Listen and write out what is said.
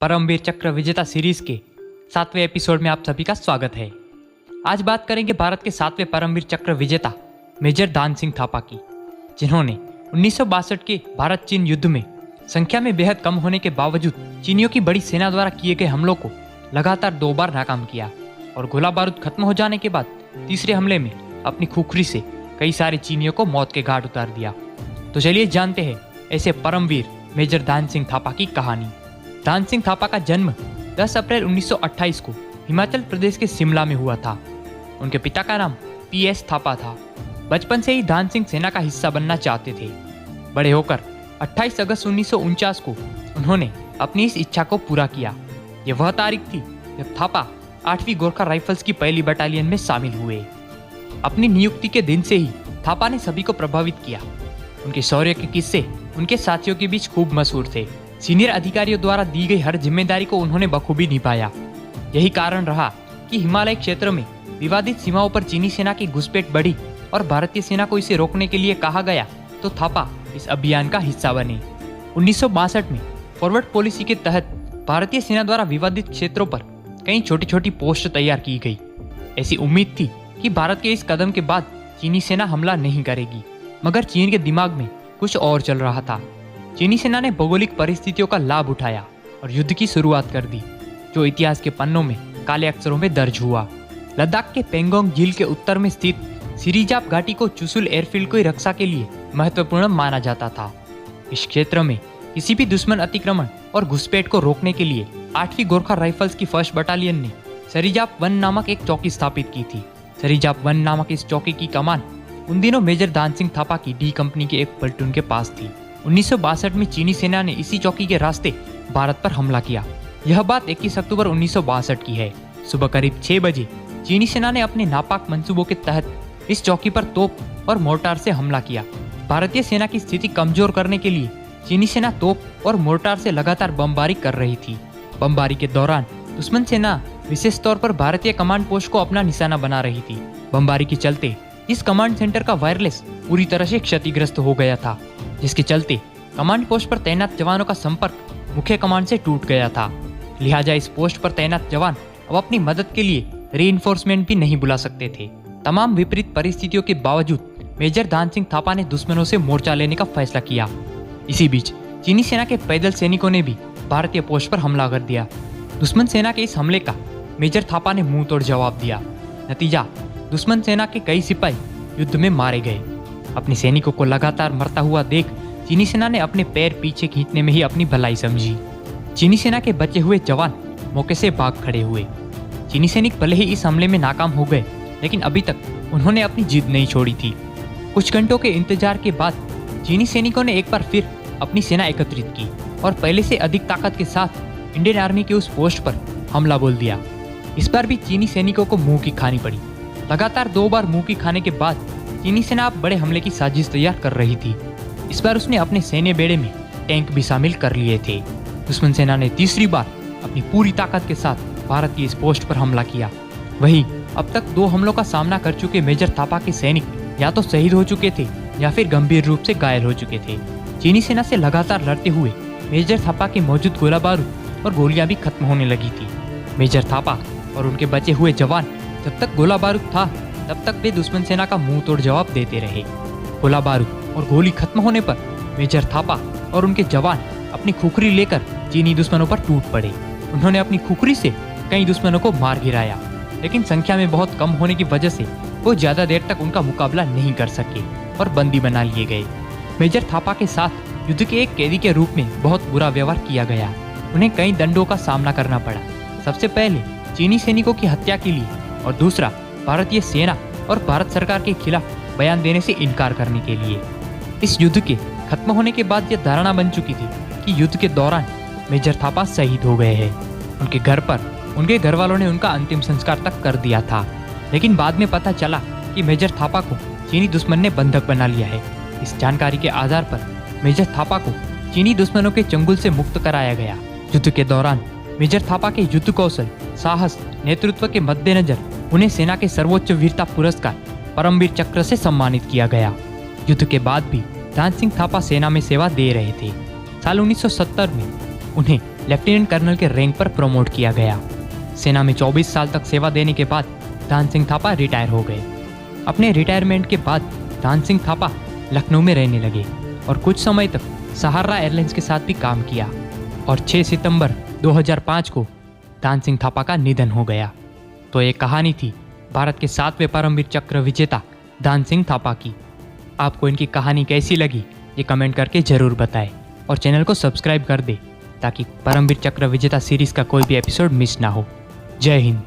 परमवीर चक्र विजेता सीरीज के 7वें एपिसोड में आप सभी का स्वागत है। आज बात करेंगे भारत के 7वें परमवीर चक्र विजेता मेजर ध्यान सिंह थापा की, जिन्होंने 1962 के भारत चीन युद्ध में संख्या में बेहद कम होने के बावजूद चीनियों की बड़ी सेना द्वारा किए गए हमलों को लगातार 2 बार नाकाम किया और गोला बारूद खत्म हो जाने के बाद तीसरे हमले में अपनी खुखरी से कई सारे चीनियों को मौत के घाट उतार दिया। तो चलिए जानते हैं ऐसे परमवीर मेजर ध्यान सिंह थापा की कहानी। ध्यान सिंह थापा का जन्म 10 अप्रैल 1928 को हिमाचल प्रदेश के शिमला में हुआ था। उनके पिता का नाम पीएस थापा था। बचपन से ही ध्यान सिंह सेना का हिस्सा बनना चाहते थे। बड़े होकर 28 अगस्त 1949 को उन्होंने अपनी इस इच्छा को पूरा किया। यह वह तारीख थी जब थापा 8वीं गोरखा राइफल्स की पहली बटालियन में शामिल हुए। अपनी नियुक्ति के दिन से ही थापा ने सभी को प्रभावित किया। उनके शौर्य के किस्से उनके साथियों के बीच खूब मशहूर थे। सीनियर अधिकारियों द्वारा दी गई हर जिम्मेदारी को उन्होंने बखूबी निभाया। यही कारण रहा कि हिमालय क्षेत्र में विवादित सीमाओं पर चीनी सेना की घुसपैठ बढ़ी और भारतीय सेना को इसे रोकने के लिए कहा गया तो थापा इस अभियान का हिस्सा बने। 1962 में फॉरवर्ड पॉलिसी के तहत भारतीय सेना द्वारा विवादित क्षेत्रों पर कई छोटी छोटी पोस्ट तैयार की गई। ऐसी उम्मीद थी कि भारत के इस कदम के बाद चीनी सेना हमला नहीं करेगी, मगर चीन के दिमाग में कुछ और चल रहा था। चीनी सेना ने भौगोलिक परिस्थितियों का लाभ उठाया और युद्ध की शुरुआत कर दी, जो इतिहास के पन्नों में काले अक्षरों में दर्ज हुआ। लद्दाख के पेंगोंग झील के उत्तर में स्थित सिरिजाप घाटी को चुशुल एयरफील्ड की रक्षा के लिए महत्वपूर्ण माना जाता था। इस क्षेत्र में किसी भी दुश्मन अतिक्रमण और घुसपैठ को रोकने के लिए 8वीं गोरखा राइफल्स की 1st बटालियन ने सरिजाप 1 नामक एक चौकी स्थापित की थी। सरिजाप 1 नामक इस चौकी की कमान उन दिनों मेजर ध्यान सिंह थापा की डी कंपनी के एक प्लाटून के पास थी। 1962 में चीनी सेना ने इसी चौकी के रास्ते भारत पर हमला किया। यह बात 21 अक्टूबर 1962 की है। सुबह करीब 6 बजे चीनी सेना ने अपने नापाक मंसूबों के तहत इस चौकी पर तोप और मोर्टार से हमला किया। भारतीय सेना की स्थिति कमजोर करने के लिए चीनी सेना तोप और मोर्टार से लगातार बमबारी कर रही थी। बमबारी के दौरान दुश्मन सेना विशेष तौर पर भारतीय कमांड पोस्ट को अपना निशाना बना रही थी। बमबारी के चलते इस कमांड सेंटर का वायरलेस पूरी तरह से क्षतिग्रस्त हो गया था, जिसके चलते कमांड पोस्ट पर तैनात जवानों का संपर्क मुख्य कमांड से टूट गया था। लिहाजा इस पोस्ट पर तैनात जवान अब अपनी मदद के लिए रीइंफोर्समेंट भी नहीं बुला सकते थे। तमाम विपरीत परिस्थितियों के बावजूद मेजर ध्यान सिंह थापा ने दुश्मनों से मोर्चा लेने का फैसला किया। इसी बीच चीनी सेना के पैदल सैनिकों ने भी भारतीय पोस्ट पर हमला कर दिया। दुश्मन सेना के इस हमले का मेजर थापा ने मुंह तोड़ जवाब दिया। नतीजा, दुश्मन सेना के कई सिपाही युद्ध में मारे गए। अपने सैनिकों को लगातार मरता हुआ देख चीनी सेना ने अपने पैर पीछे खींचने में ही अपनी भलाई समझी। चीनी सेना के बचे हुए जवान मौके से भाग खड़े हुए। चीनी सैनिक भले ही इस हमले में नाकाम हो गए, लेकिन अभी तक उन्होंने अपनी जिद नहीं छोड़ी थी। कुछ घंटों के इंतजार के बाद चीनी सैनिकों ने एक बार फिर अपनी सेना एकत्रित की और पहले से अधिक ताकत के साथ इंडियन आर्मी के उस पोस्ट पर हमला बोल दिया। इस बार भी चीनी सैनिकों को मुंह की खानी पड़ी। लगातार 2 बार मुंह की खाने के बाद चीनी सेना अब बड़े हमले की साजिश तैयार कर रही थी। इस बार उसने अपने सैन्य बेड़े में टैंक भी शामिल कर लिए थे। दुश्मन सेना ने तीसरी बार अपनी पूरी ताकत के साथ भारत की इस पोस्ट पर हमला किया। वहीं अब तक 2 हमलों का सामना कर चुके मेजर थापा के सैनिक या तो शहीद हो चुके थे या फिर गंभीर रूप से घायल हो चुके थे। चीनी सेना से लगातार लड़ते हुए मेजर थापा के मौजूद गोला बारूद और गोलियां भी खत्म होने लगी थी। मेजर थापा और उनके बचे हुए जवान जब तक गोला बारूद था तब तक वे दुश्मन सेना का मुंह तोड़ जवाब देते रहे। गोला बारूद और गोली खत्म होने पर मेजर थापा और उनके जवान अपनी खुखरी लेकर चीनी दुश्मनों पर टूट पड़े। उन्होंने अपनी खुखरी से कई दुश्मनों को मार गिराया, लेकिन संख्या में बहुत कम होने की वजह से वो ज्यादा देर तक उनका मुकाबला नहीं कर सके और बंदी बना लिए गए। मेजर थापा के साथ युद्ध के एक कैदी के रूप में बहुत बुरा व्यवहार किया गया। उन्हें कई दंडों का सामना करना पड़ा। सबसे पहले चीनी सैनिकों की हत्या के लिए और दूसरा भारतीय सेना और भारत सरकार के खिलाफ बयान देने से इनकार करने के लिए। इस युद्ध के खत्म होने के बाद यह धारणा बन चुकी थी कि युद्ध के दौरान मेजर थापा शहीद हो गए हैं। उनके घर पर उनके घर वालों ने उनका अंतिम संस्कार तक कर दिया था, लेकिन बाद में पता चला कि मेजर थापा को चीनी दुश्मन ने बंधक बना लिया है। इस जानकारी के आधार पर मेजर थापा को चीनी दुश्मनों के चंगुल से मुक्त कराया गया। युद्ध के दौरान मेजर थापा के युद्ध कौशल, साहस, नेतृत्व के मद्देनजर उन्हें सेना के सर्वोच्च वीरता पुरस्कार परमवीर चक्र से सम्मानित किया गया। युद्ध के बाद भी ध्यान सिंह थापा सेना में सेवा दे रहे थे। साल 1970 में उन्हें लेफ्टिनेंट कर्नल के रैंक पर प्रमोट किया गया। सेना में 24 साल तक सेवा देने के बाद दान सिंह थापा रिटायर हो गए। अपने रिटायरमेंट के बाद दान सिंह थापा लखनऊ में रहने लगे और कुछ समय तक सहारा एयरलाइंस के साथ भी काम किया और 6 सितंबर 2005 को दान सिंह थापा का निधन हो गया। तो ये कहानी थी भारत के 7वें परमवीर चक्र विजेता दान सिंह थापा की। आपको इनकी कहानी कैसी लगी ये कमेंट करके ज़रूर बताएं और चैनल को सब्सक्राइब कर दें ताकि परमवीर चक्र विजेता सीरीज़ का कोई भी एपिसोड मिस ना हो। जय हिंद।